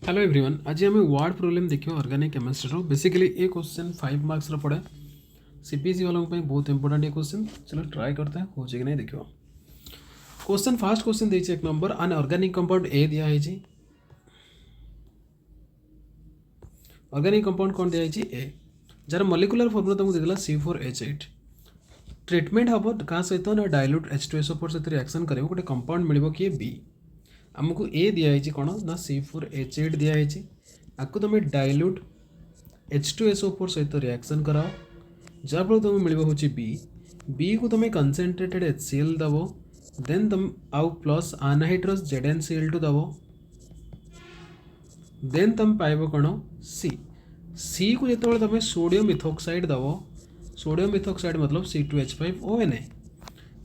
Hello everyone, आज आम word problem देखिए ऑर्गेनिक केमिस्ट्री बेसिकली ये क्वेश्चन 5 मार्क्स पड़े सीपीएसई वालों को बहुत इंपोर्टेंट ये क्वेश्चन। चलो ट्राई करते हैं हो कि नहीं देखिए। क्वेश्चन फर्स्ट क्वेश्चन देखिए एक नंबर आन ऑर्गेनिक कंपाउंड ए दिया है। ऑर्गेनिक कंपाउंड कौन दिया है ए, जार मॉलिक्यूलर फॉर्मूला तुमको देला C4H8। ट्रीटमेंट हम क्या सहित ना डाइल्यूट H2SO4 सहित रिएक्शन करेंगे गोटे कंपाउंड मिल कि बी। आमको ए दिखाई कौन ना C4H8 दिखाई आपको तुम डाइल्यूट H2SO4 सहित रिएक्शन कराओ जहाँफल तुम मिल बी को तुम कंसेंट्रेटेड HCl दब देन तुम आउ प्लस अनहाइड्रस ZnCl2 दब देन तुम पाइब कौन सी को जो तुम सोडियम इथोक्साइड दब सोडियम इथोक्साइड मतलब C2H5ONA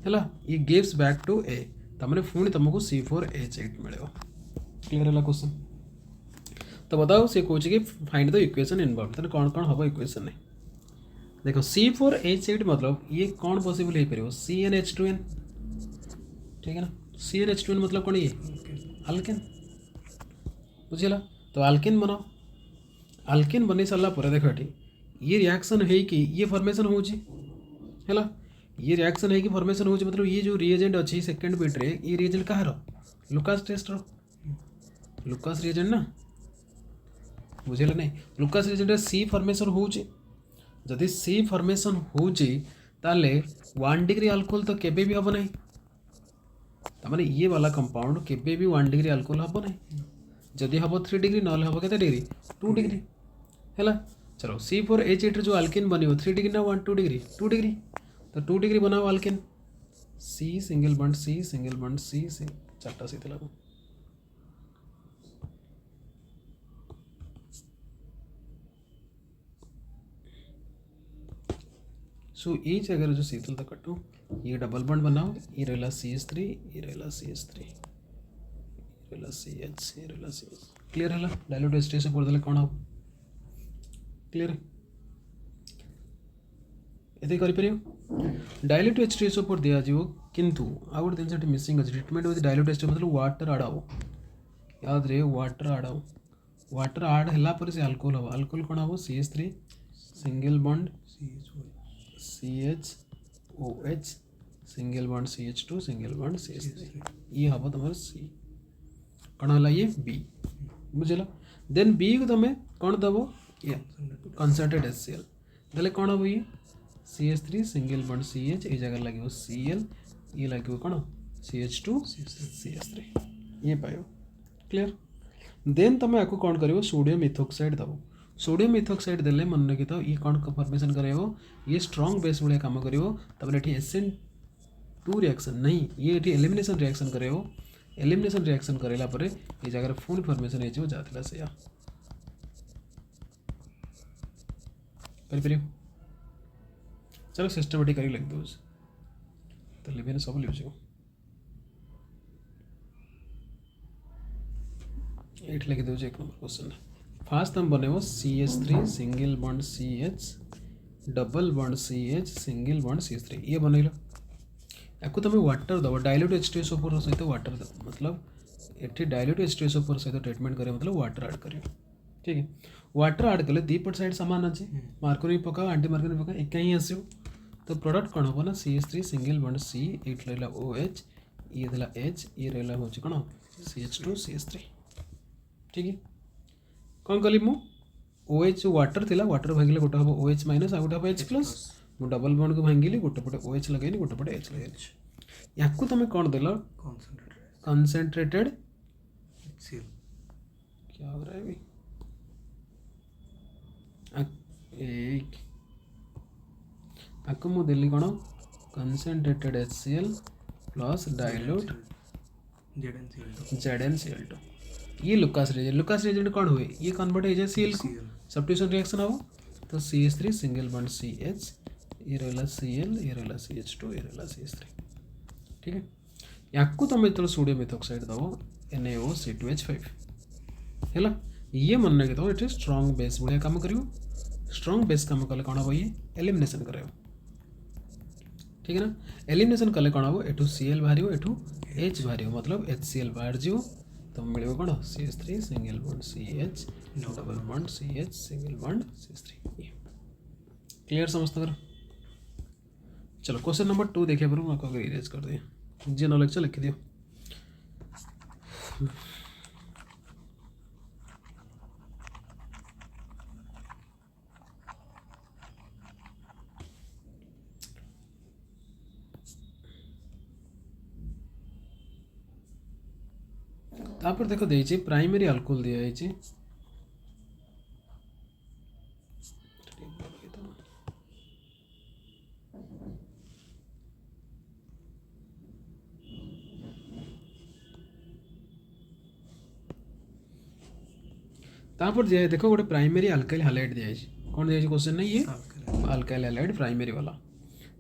है ये गिव्स बैक टू ए तमें पुणी तुमको C4H8 मिले। क्लियर है क्वेश्चन। तो बताओ सी कौन कि फाइंड द इक्वेशन इनवॉल्व तो कौन कौन हम इक्वेशन में देखो C4H8 मतलब ये कौन पॉसिबल हो पार CnH2n ठीक है ना। CnH2n मतलब कौन ये अल्केन बुझेगा। तो अल्केन बनाओ अल्केन बन सारा पर देख ये रिएक्शन है कि ये फॉर्मेशन हो ये रिएक्शन है कि फॉर्मेशन हो मतलब ये जो रिएजेंट अच्छी सेकेंड बिट रे ये रिएजेंट कहार लुकास टेस्ट लुकास रिएजेंट ना बुझेगा नहीं लुकास रिएजेंट सी फॉर्मेशन हो जदि सी फॉर्मेशन हो 1 डिग्री अल्कोहल तो केबे भी हम ना तमाने ये वाला कंपाउंड केबे भी 1 डिग्री अल्कोहल हम ना जदि हम 3 डिग्री ना हम के डिग्री 2 डिग्री है। चलो C4H8 जो अल्केन बन 3 डिग्री ना 2 डिग्री 2 डिग्री तो 2 डिग्री बनाओ alkane C single bond C चार्टा सी लगो सो ये जगह जो शीतल तक कटो ये डबल बॉन्ड बनाओ ये रहला CH3 ये रहला CH3 ये रहला CH ये रहला CH। क्लियर है डाइल्यूट H2 से पड़े कौन हम क्लियर ये करें डाइल्यूट H2SO4 दिया जाव किंतु आ गोटे जिन मिसिंग अच्छे ट्रीटमेंट विथ डाइल्यूट H2 मतलब वाटर आड हम याद रे वाटर आड हम वाटर आड है से अल्कोहल हम अल्कोहल कौन हम CH3 single bond CHOH single bond CH2 single bond CH3 ये हम तुम C कौन है ये B बुझेगा। देन B को तुम कौन दब ये कंसंट्रेट HCl देले कौन हम ये CH3 सिंगल बॉन्ड CH ये जगह लगे Cl ये लगे कौन CH2 CH3 ये पाइब। क्लियर। देन तुम आपको कौन कर सोडियम इथोक्साइड दब सोडियम इथोक्साइड देले मन रखी ये कौन फॉर्मेशन कर ये स्ट्रॉन्ग बेस भाया काम कर SN2 रिएक्शन नहीं ये एलिमिनेशन रिएक्शन कर एलिमिनेशन रिएक्शन कराला ये जगह पुणी फॉर्मेशन हो जाता से कर चलो सिस्टमेटिकली लिख दो तो लिखे सब लिख ये लिख दो एक नंबर क्वेश्चन फास्ट तुम बनव CH3 single bond CH double bond CH single bond CH3 ये बनइल आपको तुम वाटर दब डाइल्यूट H2SO4 सहित वाटर दब मतलब ये डाइल्यूट H2SO4 सहित ट्रीटमेंट करें मतलब वाटर ऐड करें ठीक है। वाटर ऐड कले दीपट साइड सामान अच्छे मार्कोरी पका आंटी मार्कोरी पका एक ही आसो तो प्रोडक्ट कौन हम ना CH3 सिंगल बॉन्ड C ये रहा OH ये रहा H ये रहा हूँ कौन CH2 CH3 ठीक है। कौन कली मु OH जो वाटर थिला वाटर भांगिले गोटे हम OH माइनस आ गोटे हम H प्लस मु डबल बॉन्ड को भांगिली गोटे पटे OH लगेनी गोटे पटे H लगेनी या तुम कौन देल कंसेंट्रेटेड क्या हो रहा है एक आपको मुझे दिल्ली कौन concentrated HCl plus dilute ZnCl2 ये लुकास रिएजेंट कौन हुए ये कन्वर्ट हो जाए Cl को सब्स्टिट्यूशन रिएक्शन हम तो CH3 सिंगल बॉन्ड CH ये रहा Cl ये रहा CH2 ये रहा CH3 ठीक है। या तुम जो सोडियम इथोक्साइड दब NaOC2H5 है ये मन रखी ये स्ट्रॉन्ग बेस भाया काम कर स्ट्रॉन्ग बेस काम कले कौन हम ये एलिमिनेशन कर ठीक है ना। एलिमिनेशन कले कौन हम एठू Cl बाहर एठू H बाहर मतलब HCl बाहर जीव तो मिले कौन CH3 single bond CH double bond CH single bond CH3 clear समझ कर। चलो क्वेश्चन नंबर 2 देखिए पर मैं आपको इरेज कर दिया जी नॉलेज लिख दियो। तापर देखो देइछि प्राइमरी अल्कोहल दिया है तापर दिया है देखो गोटे प्राइमरी अल्काइल हैलाइड दिया है कौन दिया है क्वेश्चन नहीं ये अल्काइल हैलाइड प्राइमरी वाला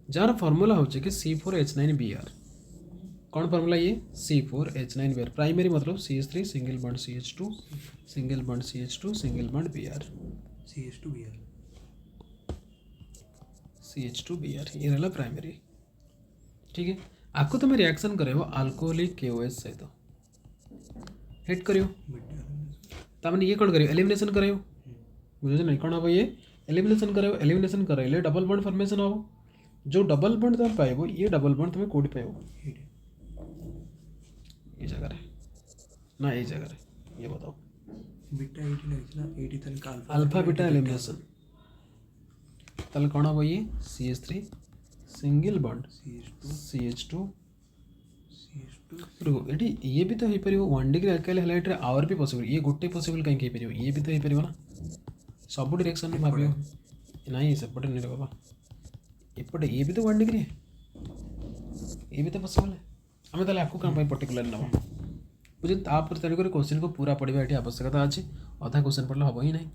जार फार्मूला होचे कि C4H9Br कौन फार्मूला ये C4H9Br प्राइमरी मतलब CH3 single bond CH2 single bond CH2 single bond Br CH2Br ये रहला प्राइमरी ठीक है। आपको तुम रिएक्शन करेबो अल्कोहलिक KOH सहित हिट करियो तामने ये कौन करियो एलिमिनेशन करियो बुझे नहीं कौन हम ये एलिमिनेशन करियो एलिमिनेशन कराइले डबल बॉन्ड फॉर्मेशन हो जो डबल बॉन्ड तुम पाइबो ये डबल बॉन्ड तुम्हें कोड पाइबो ये जगह रे ना ये जगह रे ये बताओ बीटा 80 लगना 80 तन का अल्फा बीटा एलिमिनेशन तल कौन हम ये CH3 सिंगल बॉन्ड CH2 रुको एटी ये भी तो हो पारिबो 1 डिग्री अल्काइल हैलाइड रे और भी पॉसिबल ये गोटे पॉसिबल कहीं हो पारिबो ये भी तो हो पारिबो ना सब डायरेक्शन में भाबियो नहीं सेपटे नहीं रे बाबा एपटे ये भी तो 1 डिग्री है ये भी तो पॉसिबल है हमें ताले आपको काम पर्टिकुलर नबा बुझे तापर तेणुक क्वेश्चन को पूरा पढ़ा ये आवश्यकता अच्छे अधा क्वेश्चन पढ़ले हम ही नहीं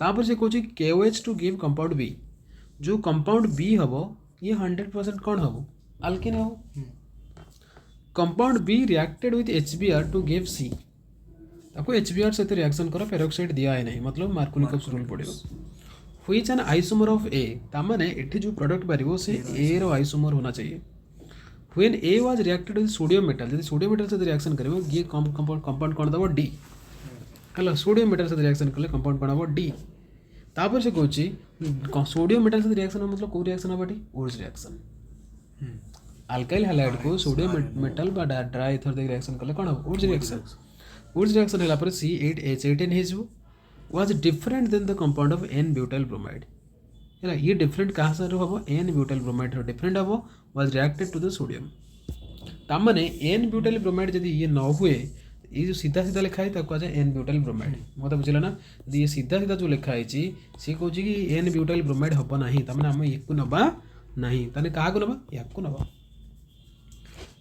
तापर से कौन KOH to give compound B जो कंपाउंड B हम ये 100% कौन हम अल्किन हम compound B reacted with HBr to give C आपको HBr सहित रिएक्शन करो पेरोक्साइड दिया है नहीं मतलब मार्कोनिकॉप्स रूल पड़ेगा which an isomer of A तामाने एठी जो प्रोडक्ट बारिबो से A रो आइसोमर होना चाहिए when A was reacted with sodium metal यदि सोडियम मेटल से रिएक्शन करिवो ये कंपाउंड कोन दबो D हला सोडियम मेटल से रिएक्शन करले कंपाउंड कोन दबो D तापर से कहूची सोडियम मेटल से रिएक्शन मतलब को रिएक्शन हबाटी ओर्स रिएक्शन अल्काइल हैलाइड को सोडियम मेटल बा ड्राई ईथर दे रिएक्शन करले कोन हबो ओर्स रिएक्शन हला पर C8H18 हेजो was different than the compound of N butyl bromide है ये डिफरेंट कहाँ से हम N ब्यूटाइल ब्रोमाइड डिफरेंट हम was reacted to the sodium तामने N ब्यूटाइल ब्रोमाइड यदि ये न हुए ये जो सीधा सीधा लिखा है ताको कहा N ब्यूटाइल ब्रोमाइड मत बुझला ना यदि ये सीधा सीधा जो लिखा है सी कहूँ कि N ब्यूटाइल ब्रोमाइड हम ना तामने आम या नवा ना ताने क्या नवा या नवा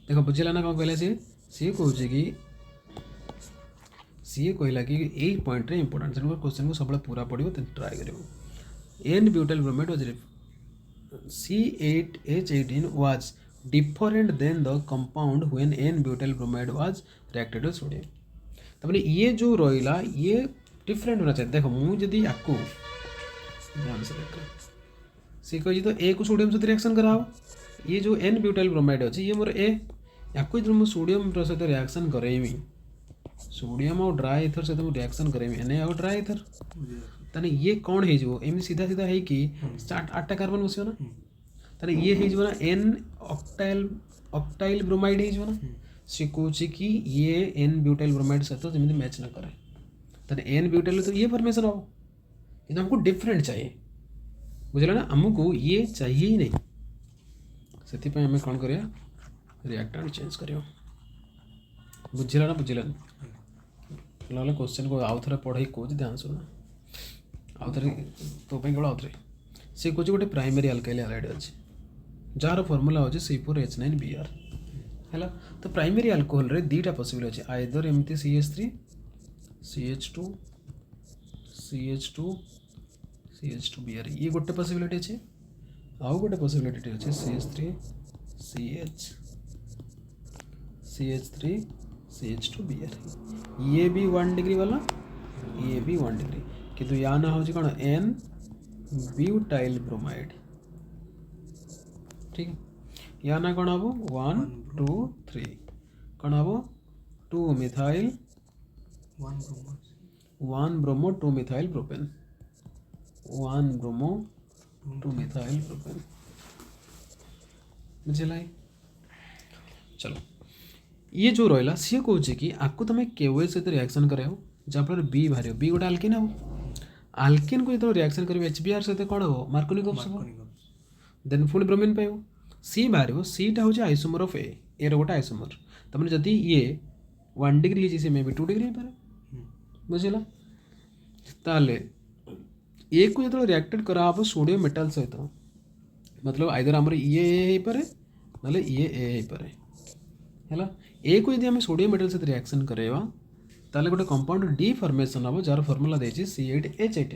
देख बुझला ना कौन कहला सी कहूँ कि सी कहला कि यही पॉइंट रे इंपोर्टेंट से क्वेश्चन को सब पूरा पड़ो ट्राए कर N butyl bromide was C8H18 was different than the compound when N butyl bromide was reacted with sodium तबने ये जो रोइला ये डिफरेंट होना चाहिए देखो मु यदि आपको ध्यान से देखो सी कहि तो A को सोडियम से रिएक्शन कराओ ये जो N ब्यूटाइल ब्रोमाइड अछि ये मोर A याको जो सोडियम सहित रिएक्शन करेमी सोडियम और ड्राई ईथर सहित रिएक्शन करेमी Na और ड्राई ईथर ताने ये कौन है जो एम सीधा सीधा है कि 8टा कार्बन बसियो ना ताने ये है जो ना N ऑक्टाइल ब्रोमाइड है जो ना से कहूँ कि ये N ब्यूटाइल ब्रोमाइड सहित जमी मैच ना करे ताने N ब्यूटाइल तो ये फॉर्मेशन हो ये हमको डिफरेंट चाहिए बुझल ना हमको ये चाहिए ही नहीं से आम कौन करिया रिएक्टेंट चेंज करियो बुझला ना बुझला ना क्वेश्चन को आउ थे पढ़ाई कौच ध्यान सुना आउ थे तो केवल आउ थे सी कौच गोटे प्राइमरी अल्काइल हैलाइड अच्छे जार फॉर्मूला हो C4H9Br है तो प्राइमरी अल्कोहल रे दीटा पॉसिबल अच्छे आइदर एमती CH3 CH2 CH2 CH2Br ये गोटे पॉसिबिलिटी अच्छे आउ गोटे पॉसिबिलिटी अच्छे CH3 CH CH3 CH2Br ये भी 1 डिग्री वाला ये भी 1 डिग्री किंतु या ना हो कौन N ब्यूटाइल ब्रोमाइड ठीक या ना कौन हम 1 2 3 कौन हम 2 methyl one bromo 1 bromo 2 methyl propane, 1 bromo 2 methyl propane बुझिला। चलो ये जो रहा सी कौन कि आपको तुम केओएच सहित रिएक्शन कर जहाँफल बी बाहर बी गोटे आल्किन हम आल्किन को जो रिएक्शन कर HBr सहित कौन हम मार्कोनी ग्रुप्स हम देन पुणी ब्रोमीन पाइब सी बाहर सीटा हूँ isomer of A Rote isomer तमें जदि ये 1 डिग्री है मे बी 2 डिग्री हो पारे बुझिला। ताले ए को जो रिएक्टेड करा सोडियम मेटाल सहित मतलब आइदर आमर ये पारे ना ये पारे है ए को यदि आम सोडियम मेटल सहित रिएक्शन करवा ताले गोटे कंपाउंड डी फॉर्मेशन हम जार फॉर्मूला देछि C8H18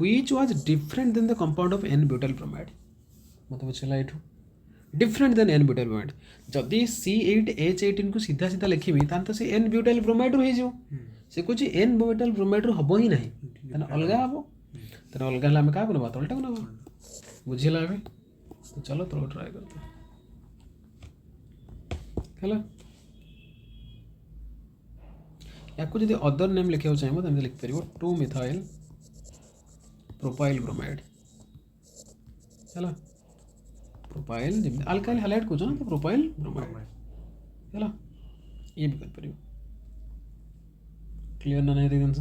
which was different than the compound of N butyl bromide मतलब बुझला एठू different than N butyl bromide जदि C8H18 को सीधा सीधा लिखिबी तान तो से N ब्यूटाइल ब्रोमाइड हो जाओ से कुछ N ब्यूटाइल ब्रोमाइड हबो ही नहीं तने अलगा हबो तने अलगा हला में का को नबा तलटा को नबा बुझिला बे। तो चलो तो ट्राई करते हैं है या जब अदर नेम लिखा चाहिए तो लिख पार 2 मिथाइल प्रोपाइल ब्रोमाइड है प्रोपाइल जमी अल्काइल हाइलाइट कर तो प्रोपाइल ब्रोमाइड है ये भी कर क्लीयर ना नहीं जिनस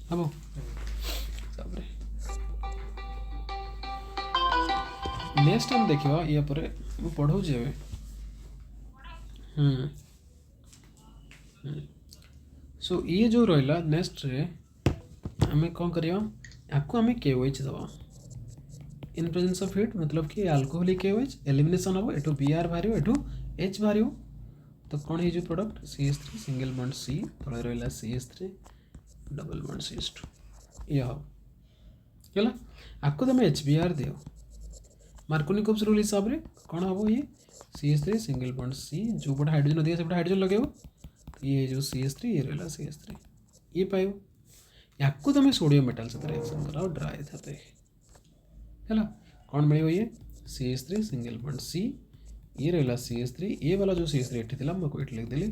हम नेक्स्ट टाइम देखा या पढ़ाऊँ सो ये जो रहा नेक्स्ट रे आम कौन करवा आपको आम KOH दवा इन प्रेजेंस ऑफ हीट मतलब कि अल्कोहलिक KOH एलिमिनेशन हम एठू Br बाहर एठू H बाहर तो कौन है जो product CH3 single bond C तले रहा CH3 डबल बॉन्ड CH2 ये हम आपको तुम HBr दियो मार्कोनी ग्रुप्स रूल हिसाब से कौन हम ये CH3 सिंगल बॉन्ड C जो पटे हाइड्रोजन दिए से हाइड्रोजन लगे ये जो CH3 ये रहा CH3 ये पाइब या तुम सोडियम मेटाल सहित रिएक्शन कराओ ड्राई था है कौन मिले ये CH3 सिंगल बॉन्ड C ये रहा CH3 ये वाला जो CH3 एटी थी मैं एट लिख देली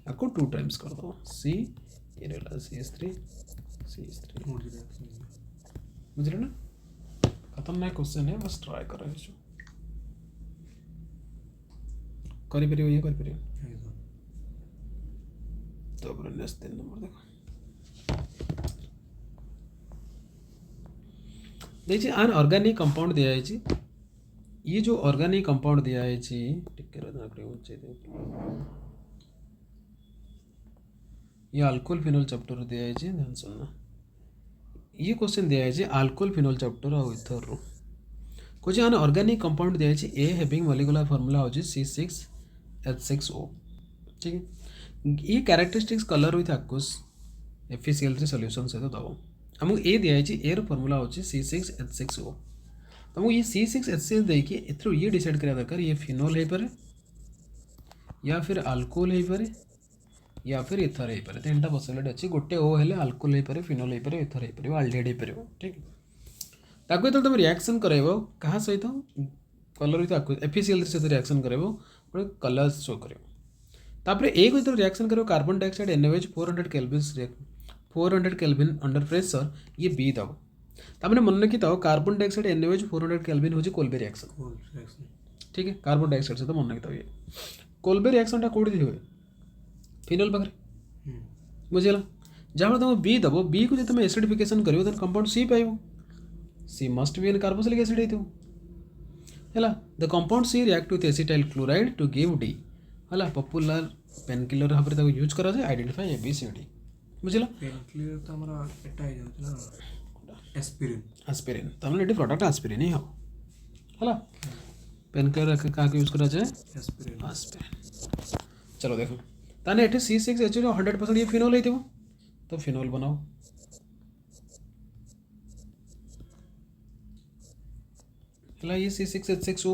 आपको 2 टाइम्स कर दो C ये रहा CH3 बुझे ना खतरनाक क्वेश्चन है बस ट्राई कर ये कर तो नेक्स्ट 3 नंबर देखो देखिए आन ऑर्गेनिक कंपाउंड दिया है ये जो ऑर्गेनिक कंपाउंड दिया है ये अल्कोहल फिनोल चैप्टर दिया है ध्यान सुनना ये क्वेश्चन दिया है अल्कोहल फिनोल चैप्टर और इथर रो कुछ आन ऑर्गेनिक कंपाउंड दिया है ए हैविंग मॉलिक्यूलर फार्मूला हो C6H6O ठीक है ये characteristics colour with aqueous FeCl3 solution सहित दब आमको ए दिया है ए फॉर्मूला हो C6H6O तुमको ये C6H6 देखिए एथरो ये डिसाइड करा दरकार ये फिनोल है पारे या फिर अल्कोहल है पारे या फिर इथर है पारे तीन पॉसिबिलिटी अच्छी गोटे O हेले अल्कोहल है पारे फिनोल है पारे इथर है पारे अल्डिहाइड है पारे ठीक ताको तो तुम रिएक्शन करैबो कहा सहित कलर विथ FeCl3 सहित रिएक्शन करैबो गोटे कलर शो करियो तापर ए को जो रिएक्शन करो carbon dioxide NaOH 400 kelvin under pressure ये बी दब तामने मन रखी था कार्बन डाइऑक्साइड NaOH 400 केल्विन हो कोल्बे रिएक्शन ठीक है कार्बन डाइऑक्साइड से तो मन रखी था ये कोल्बे रिएक्शन कौटी हुए फिनोल पाखे बुझेगा जहाँ तुम बी दब बी को जो तुम एसिडिफिकेशन कर कंपाउंड C पाइब C must be an carboxylic acid है the compound C react with acetyl chloride to give D है पॉपुलर पेन किलर भाव में यूज करा आइडेंटिफाई ABCD बुझला पेन किलर तो हमरा एटा हो जाउछ ना एस्पिरिन तमने एटी प्रोडक्ट एस्पिरिन ही हो है पेन किलर का यूज करा जाए एस्पिरिन चलो देखो ताने एटी C6H 100% ये फिनोल है तो फिनोल बनाओ है ये C6H6O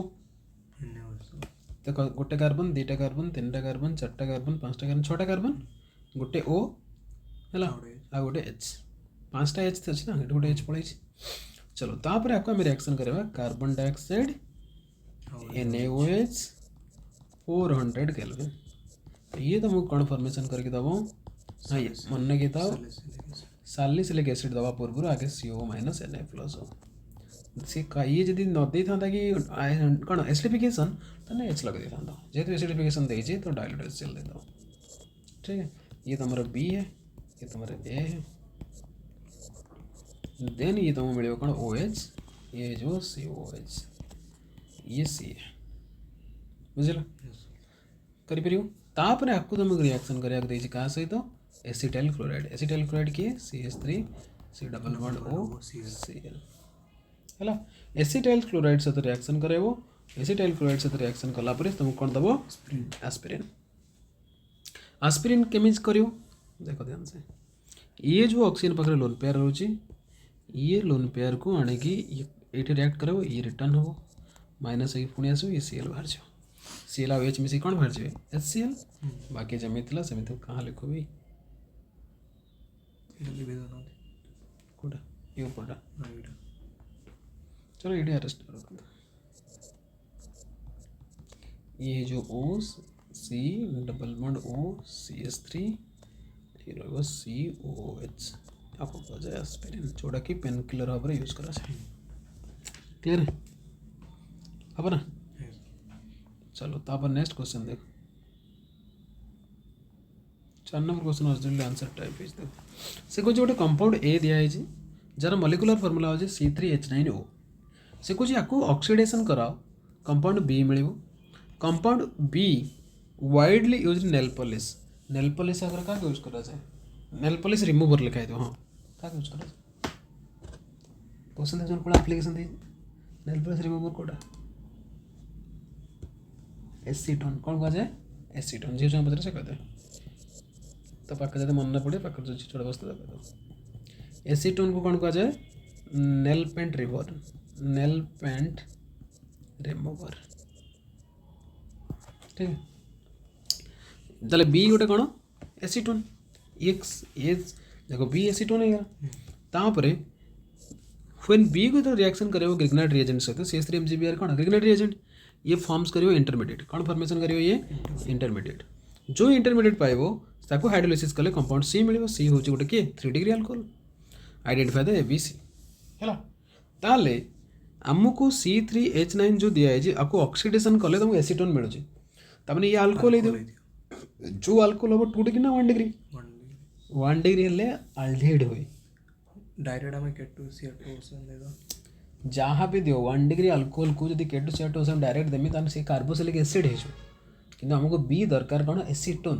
तो गोटे कार्बन दुटा कार्बन 3टा कार्बन 4टा कार्बन 5टा कार्बन 6टा कार्बन गोटे O है आ गोटे H 5टा H अच्छी ना गोटे H पड़े चलो तापर आपको आम रिएक्शन करवा कार्बन डाइऑक्साइड NaOH 400 केल्विन ये तुमको कौन फॉर्मेशन करके दबो हाँ ये मन के था सालिसिलिक एसिड दवा पूर्व आगे CO माइनस Na+ हो सी ये जदि न दे था कि कौन एसिडिफिकेशन तो एच लगे था जेहेतु एसिडिफिकेशन देइए तो डाइल्यूटेड HCl दे दो ठीक है ये तुम्हारा B है ये तुम्हारा A है देन ये तुमको मिले कौन OH ये जो COH ये C है बुझल करिपर तापर आपको तुमको रिएक्शन करिया देइछि का सहित एसिटाइल क्लोराइड किए CH3 C double bond OCl है एसिटाइल क्लोराइड सहित रिएक्शन करेबो एसिटाइल क्लोराइड सहित रिएक्शन कला पर तुमको कौन दबो एस्पिरिन केमिज करियो देखो ध्यान से ये जो ऑक्सीजन पाखे लोन पेयर रोची ये लोन पेयर को आने की ये रिएक्ट करेबो ये रिटर्न हो माइनस एक पुणी आसो ये Cl बाहर जाओ Cl और H मिसी कौन बाहर जाए HCl बाकी जमी थिला सेमिति कहाँ लिखो भी कोडा ये ऊपरटा चलो ये अरेस्ट करो ये जो O C double bond O CH3 ये रहेगा COH आपको कहा जाए एस्पिरिन जोड़ा कि पेन किलर भाव यूज करा जाए क्लियर है अब ना चलो तापर नेक्स्ट क्वेश्चन देखो 4 number question original answer type page देखो से कुछ गोटे कंपाउंड ए दिया है जी जार मॉलिक्यूलर फार्मूला हो C3H9O से कुछ आपको ऑक्सीडेशन कराओ कंपाउंड बी मिल compound B widely use nail polish अगर क्या यूज करा जाए नेल पॉलिश रिमूवर लिखा है तो हाँ क्या यूज करा जाए क्वेश्चन देखो कौन एप्लीकेशन दी नेल पॉलिश रिमूवर कोटा एसीटोन कौन कहा जाए एसीटोन जी जो पत्र से कहते हैं तो पाक जब मन ना पड़े पाक जो छोटा वस्तु दे एसीटोन को कौन कहा जाए नेल पेंट रिमूवर ठीक है ताले बी गोटे कौन एसीटोन ये देखो बी एसीटोन है तापर व्हेन बी को तो रिएक्शन करेबो ग्रिग्नाइट रिएजेंट सहित CH3MgBr कौन ग्रिग्नाइट रिएजेंट ये फॉर्म्स करियो इंटरमीडिएट कौन फॉर्मेशन करियो ये इंटरमीडिएट जो इंटरमीडिएट पाइबो ताको हाइड्रोलाइसिस कले कंपाउंड C मिलिबो C होची गोटे के 3 degree alcohol identify the ABC हैला ताले हमको C3H9 जो दिया है जी आपको ऑक्सीडेशन कले तुमको एसीटोन मिलुची तबने ये अल्कोहल है जो अल्कोहल हो 2 डिग्री ना 1 डिग्री 1 डिग्री ले अल्डिहाइड होई डायरेक्ट हमें K2Cl2 दे दो जहाँ भी दियो 1 डिग्री अल्कोहल को जब K2Cl2 डायरेक्ट देमी तान से कार्बोक्सिलिक एसिड है किंतु हमको बी दरकार कौन एसीटोन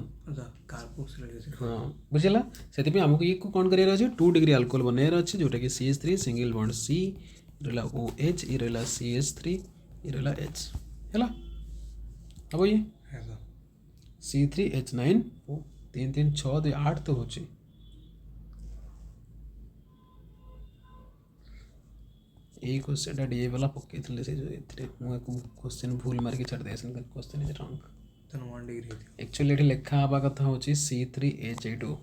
कार्बोक्सिलिक एसिड हाँ बुझला से हमको ये कौन कर 2 डिग्री अल्कोहल बनइर अच्छे जोटा कि CH3 सिंगल बॉन्ड C रहा OH ये रहा CH3 ये रहा H है अब ये C3H9O 3 3 6 2 8 तो होची यही क्वेश्चन डीए वाला पक्के थे से जो इतने मुझे क्वेश्चन भूल मार के छड़ दे सन क्वेश्चन इज रॉन्ग तन 1 डिग्री एक्चुअली एठी लेखा आबा कथा होची C3H8O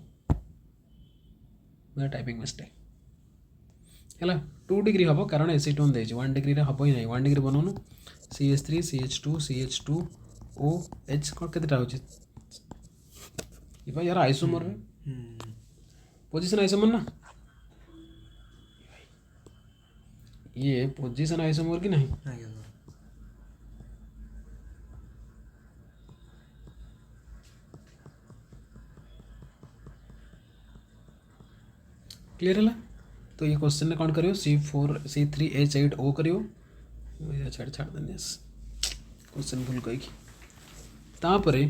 ना टाइपिंग मिस्टेक हैला 2 डिग्री हबो कारण एसीटोन देछि 1 डिग्री रे हबो ही नहीं 1 डिग्री बनोनु CH3 CH2 CH2OH को केतेटा होची इबा यार आइसोमर रे पोजीशन आइसोमर ना ये पोजीशन आइसोमर की नहीं क्लियर है तो ये क्वेश्चन ने कौन करियो C3H8O करियो छाड़ छाड़ देने क्वेश्चन भूल गई तापरे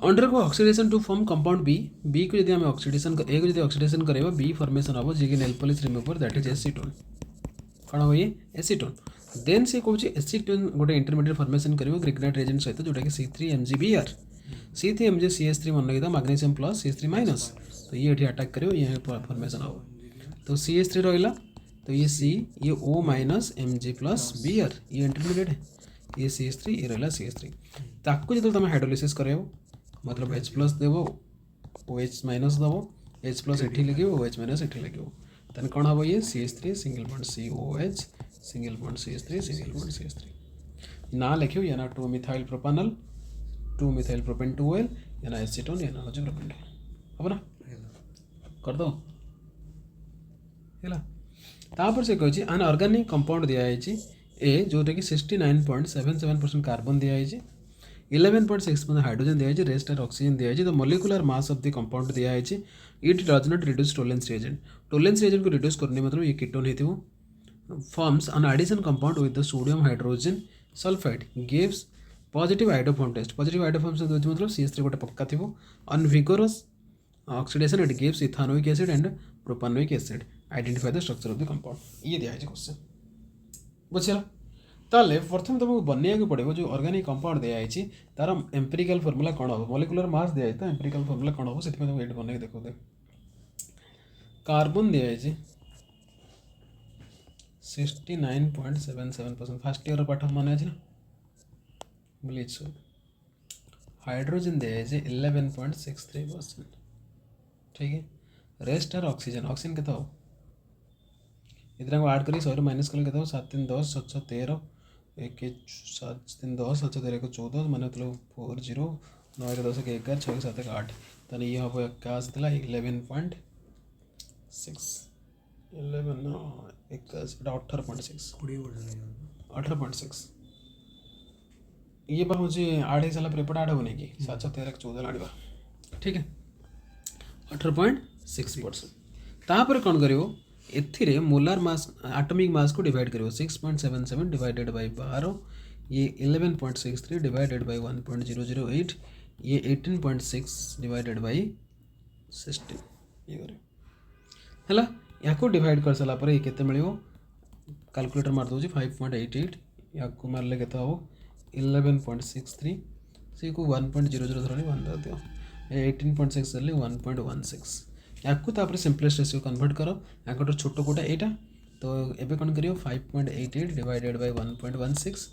अंडर को oxidation to form compound B को यदि हमें ऑक्सीडेशन ए को यदि ऑक्सीडेशन करेबा बी फॉर्मेशन हम जी nail polish remover that is acetone कौन हो ये एसीटोन देन से कौन एसीटोन गोटे इंटरमीडिएट फॉर्मेशन करियो ग्रिग्नाइट रिएजेंट सहित जोटा कि C3MgBr C3Mg CH3 मन लगे मैग्नीशियम प्लस CH3 माइनस तो ये एठी अटैक करियो ये फॉर्मेशन हो तो CH3 रहिला तो ये C ये O minus Mg plus Br ये इंटरमीडिएट है ये CH3 ये रहिला CH3 ताको जब तुम हाइड्रोलाइसिस करेबो मतलब H प्लस देवो OH माइनस देवो H प्लस एठी लगे OH माइनस एठी लगे तन कौन हम ये CH3 single bond COH single bond CH3 single bond CH3 ना लिखियो या ना 2 मिथाइल प्रोपानल 2 मिथाइल प्रोपेन 2L एना एसीटोन एना हो प्रोपेन हम ना करदो है तापर से कही आन ऑर्गेनिक कंपाउंड दिखाई ए जोटा कि 69.77% कार्बन दिखाई 11.6% हाइड्रोजन दिखाई रेस्ट आर ऑक्सीजन दिखाई तो molecular mass of the compound दिखाई it does not reduce Tollens reagent को रिड्यूस करने मतलब ये कीटोन है forms an addition compound with the sodium hydrogen sulfide gives positive iodoform test positive iodoform से those मतलब CH3 गोटे पक्का थिबो on vigorous oxidation it gives ethanoic acid and propanoic acid identify the structure of the compound ये दिया है question बुझिला ताले प्रथम तुमको बनिया पड़ो जो ऑर्गेनिक कंपाउंड दिखाई तार एम्पिरिकल फॉर्मूला कौन हम मॉलिक्यूलर मास दिखाई तो एम्पिरिकल फॉर्मूला कौन हम से तुमको ये बन देखो कार्बन दिखाई 69.77% फर्स्ट ईयर पाठ मन अच्छे ना बोलिए हाइड्रोजन दिखाई 11.63% ठीक है रेस्ट आर ऑक्सीजन ऑक्सीजन के इतना को ऐड करी 100 माइनस कल के 7 3 10 7 6 13 1 7 3 10 7 13 को 14 मान मतलब 4 0 9 10 के 11 6 7 8 ताने ये हम क्या आसला 11.6 11 ना 18.6 18.6 ये हूँ आड़ सारा पेपर आड़ होने की 7 6 13 14 आड़ा ठीक है 18.6% तापर कौन करियो एथिरे मोलार मास एटॉमिक मास को डिवाइड करियो 6.77 डिवाइडेड बाय 12 ये 11.63 डिवाइडेड बाय 1.008 ये 18.6 डिवाइडेड बाय 16 ये करियो हैला या को डिवाइड कर सारा पर ये केते मिलियो कैलकुलेटर मार दोजी 5.88 या को मारले केते हो 11.63 से को 1.00 धरले 1 दे दियो 18.6 धरले 1.16 या को तापर सिंपलेस्ट रेशियो कन्वर्ट करो या को छोटो कोटा एटा तो एबे कोन करियो 5.88 divided by 1.16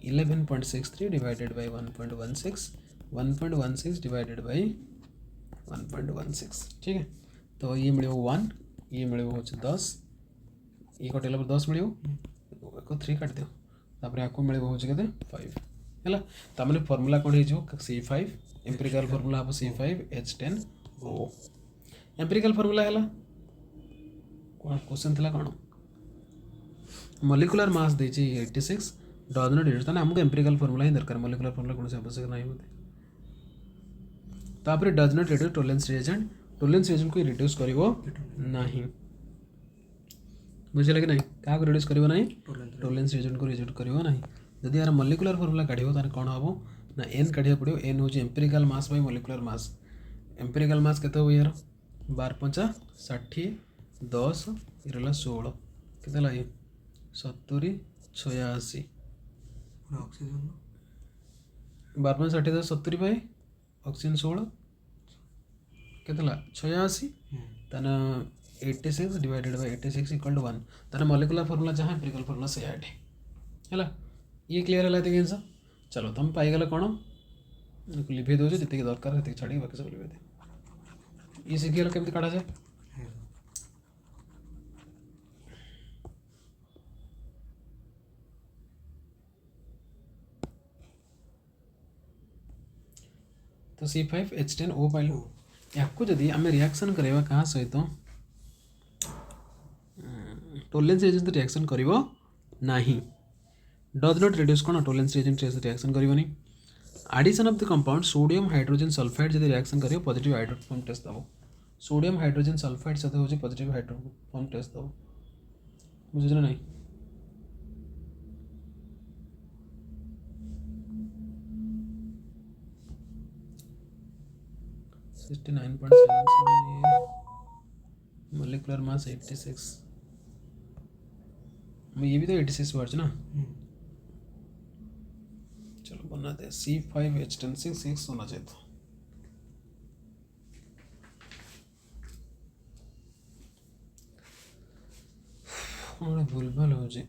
11.63 divided by 1.16 1.16 divided by 1.16 ठीक है तो ये मिलियो 1 ये मिलियो हो 10 ये कटेला 10 मिलियो को 3 काट दियो तापर या को मिलियो हो 5 हैला तामने फार्मूला कोन हे जो C5 एम्पिरिकल फार्मूला हो C5H10O एम्पिरिकल फार्मूला है क्वेश्चन थी कौन मॉलिक्यूलर मास देची 86 डज नॉट रिड्यूस ताने हमको एम्पिरिकल फार्मूला ही दरकार मॉलिक्यूलर फार्मूला कौन से आवश्यक नहीं होते तापर does not reduce Tollens reagent को रिड्यूस करिवो नहीं बुझे लगे नहीं क्या रिड्यूस करिवो नहीं टोलेंस रिएजेंट को रिड्यूस करिवो नहीं यदि यार मॉलिक्यूलर फार्मूला काढिवो ताने कौन हबो ना n काढिया पड़ियो n होची empirical mass by molecular mass empirical mass केते हो यार 12 5 60 10 इरला 16 केते ला 70 86 ऑक्सीजन 12 5 60 10 70 बाय ऑक्सीजन 16 केते ला 86 तना 86 डिवाइडेड बाय 86 इक्वल टू 1 तना मॉलिक्यूलर फार्मूला जहां एम्पिरिकल फार्मूला से ऐड हैला ये क्लियर है लाते आंसर चलो तुम पाई गला कोन लिखि दो जति दरकार है छाड़ी बाकी सब लिखि दे ये सीखिए केमती काढ़ा जाए तो C5H10O पाइलु या जदि आम रिएक्शन करवा क्या सहित टोलेंस रिएजेंट रिएक्शन करिवो नाही डज नॉट रिड्यूस कौन टोलेंस रिएजेंट रिएक्शन करिवोनी addition of the compound sodium hydrogen sulphide जदि रिएक्शन करियो पॉजिटिव हाइड्रोफॉर्म टेस्ट दबो सोडियम हाइड्रोजन सल्फाइड सहित हो पॉजिटिव हाइड्रोफॉर्म टेस्ट दबो बुझे ना नहीं मोलिकुलर मास 86 ये भी तो 86 वर्ड ना चलो बनाते हैं C5H10 होना चाहिए तो भूलभाल हो जाए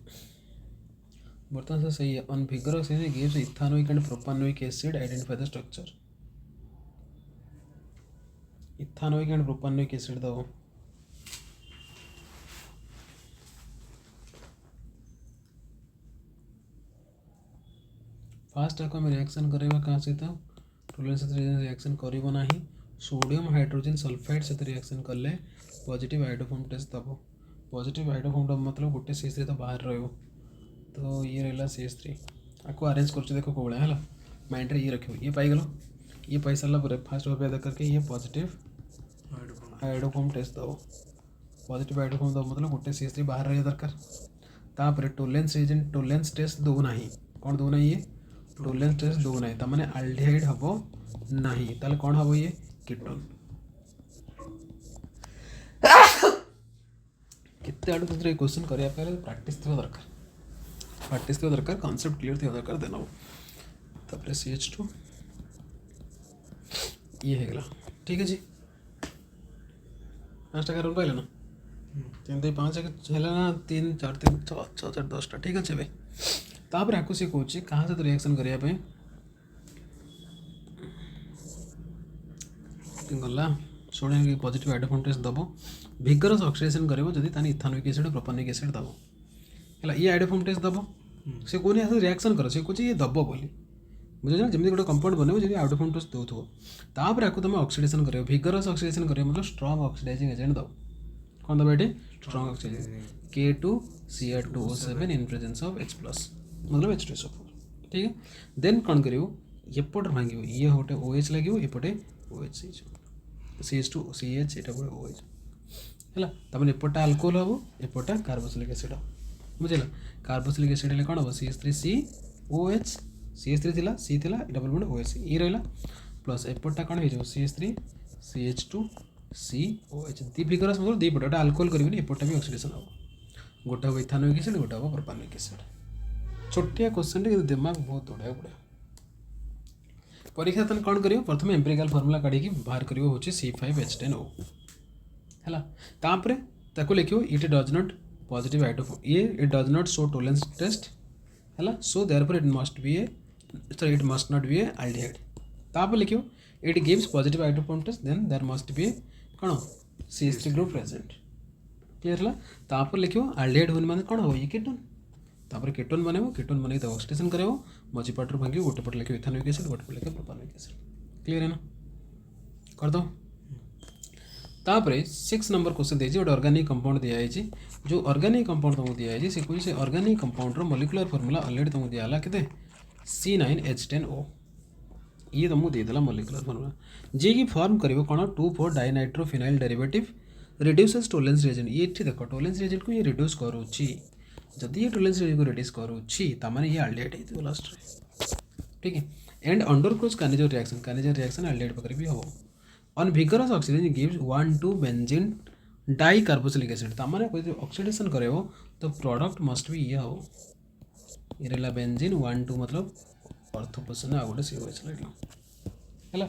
बर्तमान से सही है ऑन फिगर से gives ethanoic and propanoic acid identify the structure ethanoic and propanoic acid दो फास्ट आको में रिएक्शन करेगा कहाँ से था टोलेरेंस रिएक्शन करिवो नाही सोडियम हाइड्रोजन सल्फाइड से रिएक्शन कले पॉजिटिव हाइड्रोफॉर्म टेस्ट दबो पॉजिटिव हाइड्रोफॉर्म दब मतलब गोटे CH3 तो बाहर रहिबो तो ये रहला CH3 आपको अरेंज कर देखो को भाया है माइंड रे ये रखियो ये पाई गलो ये पाई सारा पर फास्ट भाव अदा करके ये पॉजिटिव हाइड्रोफॉर्म टेस्ट दबो पॉजिटिव हाइड्रोफॉर्म दब मतलब गोटे CH3 बाहर रहिया दरकार तापर टोलेरेंस टेस्ट दो नाही कौन दो नाही ये टोलेरेंस टेस्ट दो नाही तार माने अल्डिहाइड हबो नाही ताले कौन हबो ये कीटोन केते आडू तुझे क्वेश्चन करिया पहले प्रैक्टिस थी दरकार कांसेप्ट क्लियर थी दरकार देना तापर CH2 ये है गला ठीक है जी 5 कार्बन पाइले ना 3 2 5 है ना 3 4 3 6 6 4 10 ठीक अच्छे भाई तापर आपको सी कहूँ कहाँ सहित रिएक्शन करने गला सोडियम पॉजिटिव हाइड्रोफॉर्म टेस्ट दबो भिगरस ऑक्सीडेशन करिवो जदी तानी इथानोइक एसिड प्रोपानोइक एसिड दबो हला ये हाइड्रोफॉर्म टेस्ट दबो से कोनी आसे रिएक्शन करो से कुछ ये दबो बोली बुझे ना जमी गोटे कंपाउंड बनबो जदी हाइड्रोफॉर्म टेस्ट दउथो तापर आपको तुम ऑक्सीडेशन करिवो भिगरस ऑक्सीडेशन करिवो मतलब स्ट्रांग ऑक्सीडाइजिंग एजेंट दबो कौन दबो एटी strong oxidising K2Cr2O7 in presence of H+ मतलब H2SO4 ठीक है देन कौन करिवो एपट भांगिवो ये होटे OH लागिवो एपटे OH CH2 CH एटा गोटे OH है तमें एपटा आल्कोहल हम एपटा कार्बोक्सिलिक एसिड हम बुझे कार्बोक्सिलिक एसिड हेल्ले कौन हम CH3COH CH3 थिला C थिला डबल बॉन्ड OH ये रहा प्लस एपटा कौन हो CH3 CH2COH दी भिगरस मतलब दी पटा आल्कोहल करेंगे एपटा भी ऑक्सीडेशन हम गोटे हम इथानोइक एसिड गोटे हम प्रोपानोइक एसिड छोटिया क्वेश्चन टे दिमाग बहुत उड़ा पड़े परीक्षा तन कौन करियो प्रथम एम्पिरिकल फार्मूला काढ़ी बाहर करियो होची C5H10O है तापर ताको लिखियो it does not positive iodoform ये it does not show Tollens test है so therefore it must be a sorry it must not be a aldehyde तापर लिखियो it gives positive iodoform test then there must be a कौन CH3 group present clear है तापर लिखियो aldehyde होने माने कौन हो ये कीटोन तापर कीटोन बनेबो कीटोन बने तो ऑक्सीडेशन करेबो मझी पट रू भांगी गोटे पट लिखियो इथानोइक एसिड गोटे पट लिखियो प्रोपानोइक एसिड क्लियर है ना कर दो तापर 6 नंबर क्वेश्चन देछि गोटे ऑर्गेनिक कंपाउंड दिया है जो ऑर्गेनिक कंपाउंड तुमको दिया है से कोई से ऑर्गेनिक कंपाउंड रो मॉलिक्यूलर फार्मूला ऑलरेडी तुमको दिया हला केते C9H10O ये तुमको दे देला मॉलिक्यूलर फार्मूला जे की फॉर्म करिवो कोन 2,4 डाइनाइट्रोफिनाइल डेरिवेटिव रिड्यूसेस टोलेरेंस रिएजेंट ये ठीक देखो टोलेरेंस रिएजेंट को ये रिड्यूस करूची जदि ये टोलेरेंस रिएजेंट को रिड्यूस करूची त माने ये अल्डिहाइड हेतिबो लास्ट रे ठीक है and undergoes Cannizzaro reaction aldehyde पकड़ भी हो on vigorous oxidation gives 1,2 benzene dicarboxylic acid तामाने कोई ऑक्सीडेशन करेबो तो प्रोडक्ट मस्ट बी ये हो ये रहला बेंजीन 1,2 मतलब ऑर्थोपोसन आ गोटे COH लागला हैला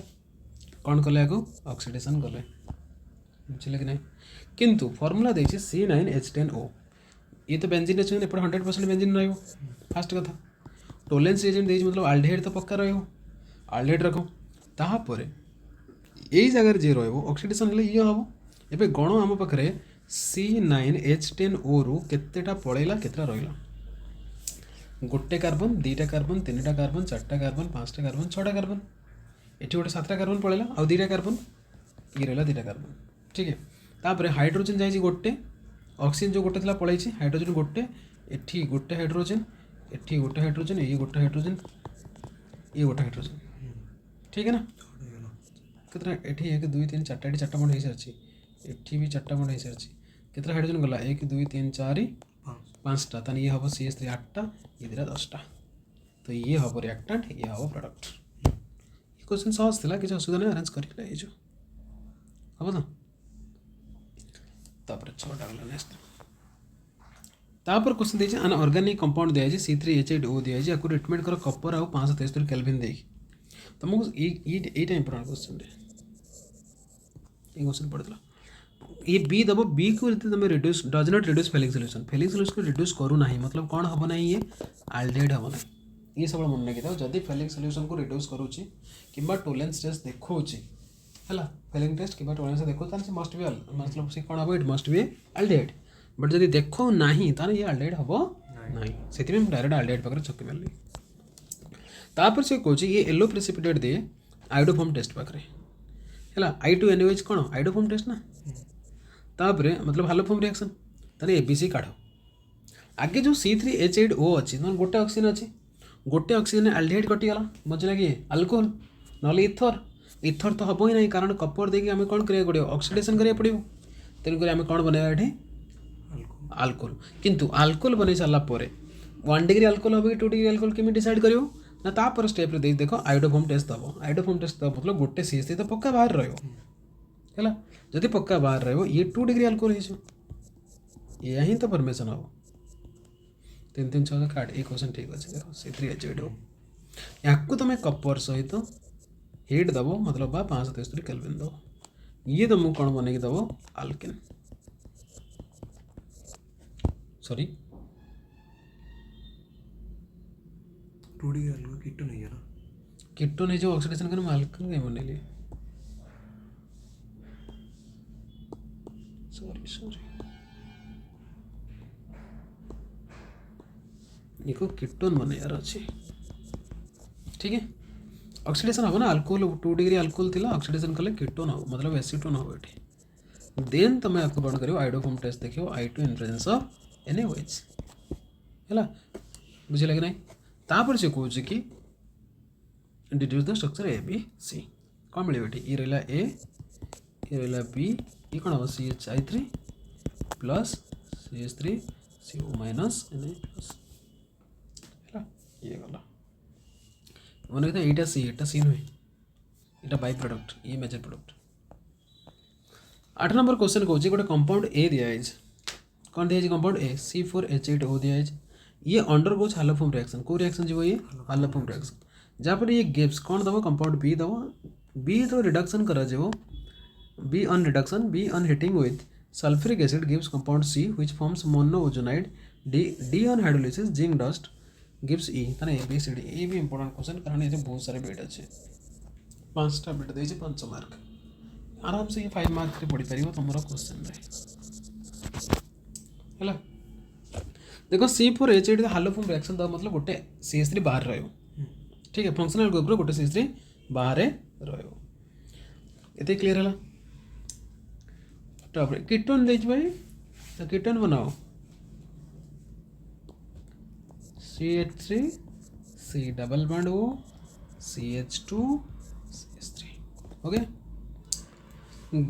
कोन कले आगो ऑक्सीडेशन कले बुझले कि नहीं किंतु फार्मूला देछि C9H10O ये तो बेंजीन अछि एपर 100% बेंजीन रहइबो फास्ट कथा टोलेरेंस एजेंट देछि मतलब अल्डिहाइड तो पक्का रहइबो अल्डिहाइड रखो ताहा परे यही जगह जे रहिबो ऑक्सीडेशन हेले ये हबो एबे गण आम पाखरे C9H10O रु केतेटा पळेला केतेटा रहिला गोटे कार्बन दुईटा कार्बन तीनटा कार्बन चारटा कार्बन पांचटा कार्बन छटा कार्बन एठी गोटे सातटा कार्बन पळेला आ दुईटा कार्बन ये रहला दुईटा कार्बन ठीक है तापर हाइड्रोजन जाई गोटे ऑक्सीजन जो गोटे थला पळाई छी हाइड्रोजन गोटे एठी गोटे हाइड्रोजन एठी गोटे हाइड्रोजन ये गोटे हाइड्रोजन ये गोटे हाइड्रोजन ठीक है ना कितना एठी 1 2 3 4टा एठी 4टा बॉन्ड हो सारछि एठी भी 4टा बॉन्ड हो सारछि कितना हाइड्रोजन गला 1 2 3 4 5टा तने ये हबो CH3 8टा ये दिला 10टा तो ये हबो रिएक्टेंट ये हबो प्रोडक्ट ये क्वेश्चन सहज थिला किछ असुविधा नै अरेंज करिला ए जो हबो ना तापर 6टा गला नेक्स्ट तापर क्वेश्चन देछि अन ऑर्गेनिक कंपाउंड दिया है C3H8O दिया है याको ट्रीटमेंट करो कॉपर आ 573 केल्विन देई तुमको ये इंपोर्टेंट क्वेश्चन है ये क्वेश्चन पढ़ला ये बी दबो बी को जति तुम reduce does not reduce Fehling solution को रिड्यूस करू नाही मतलब कौन हबो नाही ये अल्डिहाइड हबो नाही ये सब मन रखि जदि फेलिक सॉल्यूशन को रिड्यूस करूची किबा टोलेरेंस टेस्ट देखौची हला फेलिक टेस्ट किबा टोलेरेंस देखो तान से मस्ट बी मतलब से कौन हबो it must B aldehyde but जदि देखो नाही तान ये अल्डिहाइड हबो नाही सेति में डायरेक्ट अल्डिहाइड पकड़ चक्की मारली तापर से कहूँ ये येलो प्रेसिपिटेट दे आयोडोफॉर्म टेस्ट पाखे है I2NaOH कौन आयोडोफॉर्म टेस्ट ना तापर मतलब हालोफॉर्म रिएक्शन ताले ABC काढ़ आगे जो C3H8O अच्छी नॉन गोटे ऑक्सीजन अच्छी गोटे ऑक्सीजन आल्डिहाइड कटिगला बुझला कि अल्कोहल नॉले इथर तो हम ही ना कारण कपर देखिए आम कौन करा पड़ो ऑक्सीडेशन करा पड़ो तेणुक आम कौन बनवा ये अल्कोहल किंतु अल्कोहल बन सारापर 1 डिग्री अल्कोहल हम कि 2 डिग्री अल्कोहल केमी डिसाइड कर ना तापर स्टेप रे देख आयोडोफॉर्म टेस्ट दब आयोडोफॉर्म टेस्ट दब मतलब गोटे CH3 तो पक्का बाहर रहा जदि पक्का बाहर रहा ये 2 डिग्री अल्कोहल या ही तो फॉर्मेशन हम 3 3 6 काट ये क्वेश्चन ठीक अच्छे देखो C3H8O या तुम कपर सहित हीट दब मतलब 573 केल्विन दब ये तुमको कौन बन दब Alcaine sorry 2 degree alcohol ketone है ना कीटोन है जो ऑक्सीडेशन करने आल्केन कहीं बने लिए सॉरी इको कीटोन बने यार अच्छी ठीक है ऑक्सीडेशन हम ना अल्कोहल 2 डिग्री अल्कोहल थी ऑक्सीडेशन कले कीटोन हम मतलब एसीटोन हम ये देन तुम आपको कौन कर आयोडोफॉर्म टेस्ट देखो I2 in presence of NaOH है बुझे कि ना तापर से कौन कि डिड्यूस द स्ट्रक्चर ABC कौन मिले ये रहा A ये रहा B ये कौन हम CHI3 plus CH3 CO minus Na plus ये गला मन कहते यहाँ सी नुहे यहाँ बाई प्रोडक्ट ये मेजर प्रोडक्ट 8 नंबर क्वेश्चन कौन गोटे कंपाउंड ए दिखाई कौन दिखाई कंपाउंड ए C4H8O दिखाई ये अंडर गोज हालोफॉर्म रिएक्शन कौ रिएक्शन जीव ये हालोफॉर्म रिएक्शन जहाँपर ये गिव्स कौन दब कंपाउंड बी दब बी तो रिडक्शन कर B on reduction B on heating with sulphuric acid gives compound C which forms monoozonide D on hydrolysis zinc dust gives E ताने ABCD ये भी इंपोर्टेंट क्वेश्चन कारण ये बहुत सारे बिट अच्छे 5टा बिट दे 5 मार्क आराम से ये 5 मार्क पढ़ी पार तुम क्वेश्चन है देखो C4H8 हालोफॉर्म रिएक्शन दब मतलब गोटे CH3 बाहर रहो ठीक है फंक्शनल ग्रुप गोटे CH3 बाहर रहो ये क्लीयर है तापर कीटोन दे भाई तो कीटोन बनाओ CH3 C double bond O CH2 CH3 okay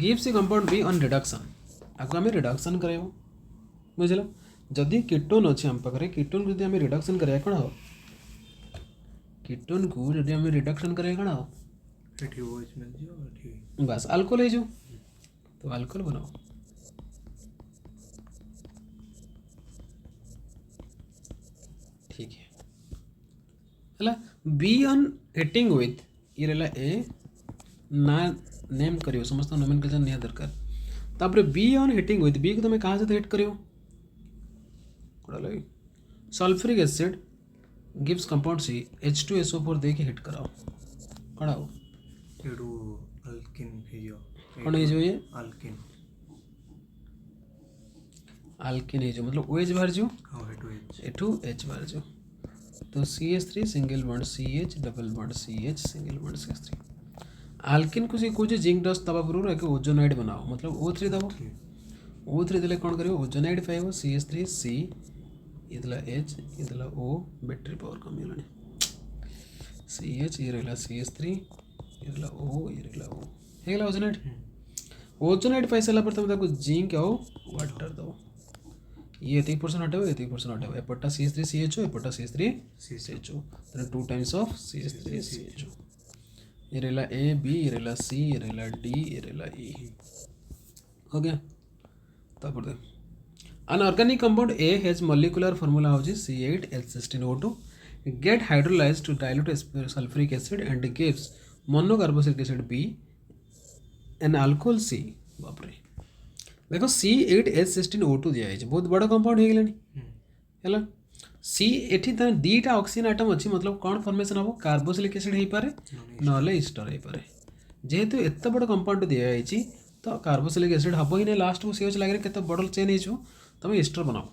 gives A compound B on reduction आपको आम रिडक्शन कर बुझल जदि कीटोन अच्छे आम पाखे कीटोन को आम रिडक्शन करा कौन हो कीटोन को जब आम रिडक्शन करा कौन हो बस अल्कोहल हो तो अल्कोहल बनाओ ठीक है बी ऑन हिटिंग विथ ये रहा ए ना नेम करियो समस्त नोमेनक्लेचर निया दरकार तापर B on heating with B को तुम कहाँ से हिट करियो sulphuric acid gives compound C H2SO4 दे के हिट कराओ कौन आओ कौन है जो ये अल्किन है जो मतलब OH बाहर जो H2H बाहर जो तो CH3 single bond CH double bond CH single bond CH3 alkene को सी कौन जिंक डस्ट दबा पूर्व एक ओजोनाइड बनाओ मतलब O3 दब O3 देले कौन करियो ओजोनाइड पाइबो CH3C ये दला H ये दला O बैटरी पावर कम होलानी CH ये रहला CH3 ये दला O ये रहला O हेगला ओजोनाइड पाई सारा पर तुम ताको जिंक आओ वाटर दो ये 30% हटाओ ये 30% हटाओ एपटा CH3CHO एपटा CH3CHO तो 2 टाइम्स ऑफ CH3CHO ये रहला A B ये रहला C ये रहला D ये रहला E हो गया तापर दे an organic compound A has molecular formula of C8H16O2 get hydrolyzed to dilute sulfuric acid and gives monocarboxylic acid B an alcohol C बाप रे देखो C8H16O2 दिया है बहुत बड़ा कंपाउंड हो गलानी है सी एठी त दीटा ऑक्सीजन आइटम अच्छी मतलब कौन फॉर्मेशन हम कार्बोक्सिलिक एसिड हो पारे नले ईस्टर हो पारे जेहेतु एत बड़ कंपाउंड दिखाई तो कार्बोक्सिलिक एसिड हम ही नहीं लास्ट को सीएच लगे केते बड़ चेन हो तुम ईस्टर बनाओ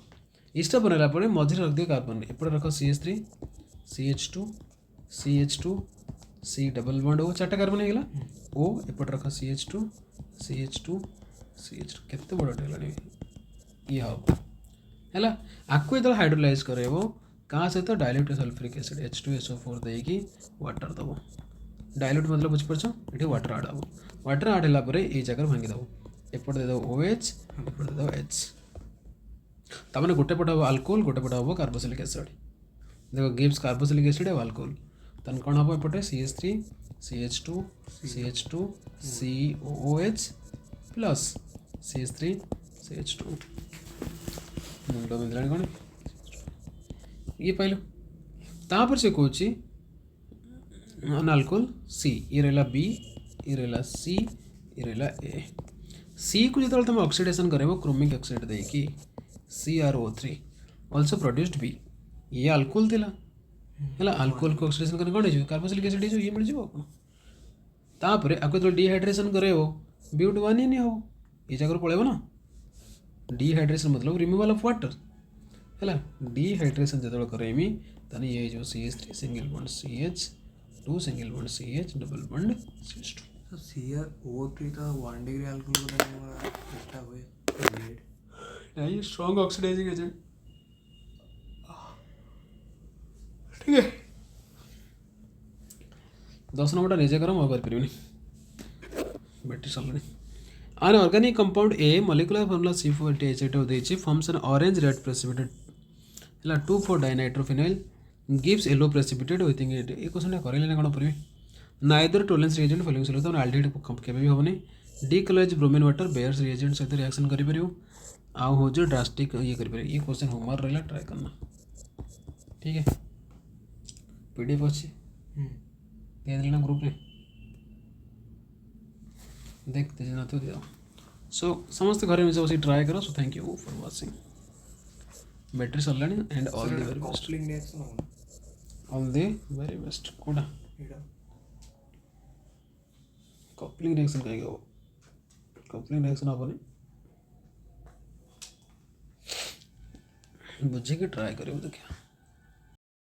ईस्टर बनला मझे रख दियो कार्बन एपटे रख CH3 CH2 CH2 C double bond O चार्टा कार्बन हो गला ओ एपट रख CH2 CH2 CH2 केते बड़टे हलानी ये हम है आपको जो हाइड्रोलाइज करेबो क्या सहित डाइल्यूट सल्फ्यूरिक एसिड H2SO4 देकी वाटर दबो डाइल्यूट मतलब बुझिपारछ ये वाटर आड हम वाटर आड है ये जगह भांगी दब एपट दे OH एपट दे H तमें गोटे पट हम अल्कोहल गोटे पट हम कार्बोक्सिलिक एसिड देखो गिव्स कार्बोक्सिलिक एसिड और अल्कोहल तन कौन हम एपटे CH3 CH2 CH2 COOH plus CH3 CH2 मुंड मिलने कौन ये पाइल तापर से कौच अल्कोहल C ये रहा B ये रहा C ये रहा A C को जो तुम ऑक्सीडेशन करेबो क्रोमिक ऑक्साइड देकी CrO3 ऑल्सो प्रोड्यूस्ड B ये अल्कोहल थिला है अल्कोहल को ऑक्सीडेशन करने कौन है कार्बोक्सिलिक एसिड ये मिल जाओ आपको तापर आपको जो डिहाइड्रेशन करेबो ब्यूट वन ही नहीं हो ये जगह पड़ेबो ना डिहाइड्रेशन मतलब रिमूवल ऑफ वाटर है डिहाइड्रेशन जो करेमी तने ये जो CH3 single bond CH2 single bond CH double bond CH2 तो CrO3 का 1 डिग्री अल्कोहल को देने वाला कितना हुए ये स्ट्रॉन्ग ऑक्सीडाइजिंग एजेंट ठीक है 10 नंबर निजे करो मैं कर बैटरी चल An organic compound A molecular formula C4H8 forms an orange red precipitate 2,4-dinitrophenyl gives yellow precipitate within it ये क्वेश्चन करे लेना कौन पड़े neither tolerance reagent following solution तो aldehyde केबे भी होबनी decolorized bromine water Bayer's reagent सहित रिएक्शन करि परियो आ हो जो ड्रास्टिक ये करि परियो ये क्वेश्चन होमर रहला ट्राई करना ठीक है पीडीएफ अच्छी दे देना ग्रुप में देखते जाना तो दिया सो समस्त घर में से ट्राई करो so thank you for watching बैटरी चलानी and all the very best all the very best कोडा कपलिंग रिएक्शन कहेगा वो कपलिंग रिएक्शन आपने बुझे के ट्राई करें तो क्या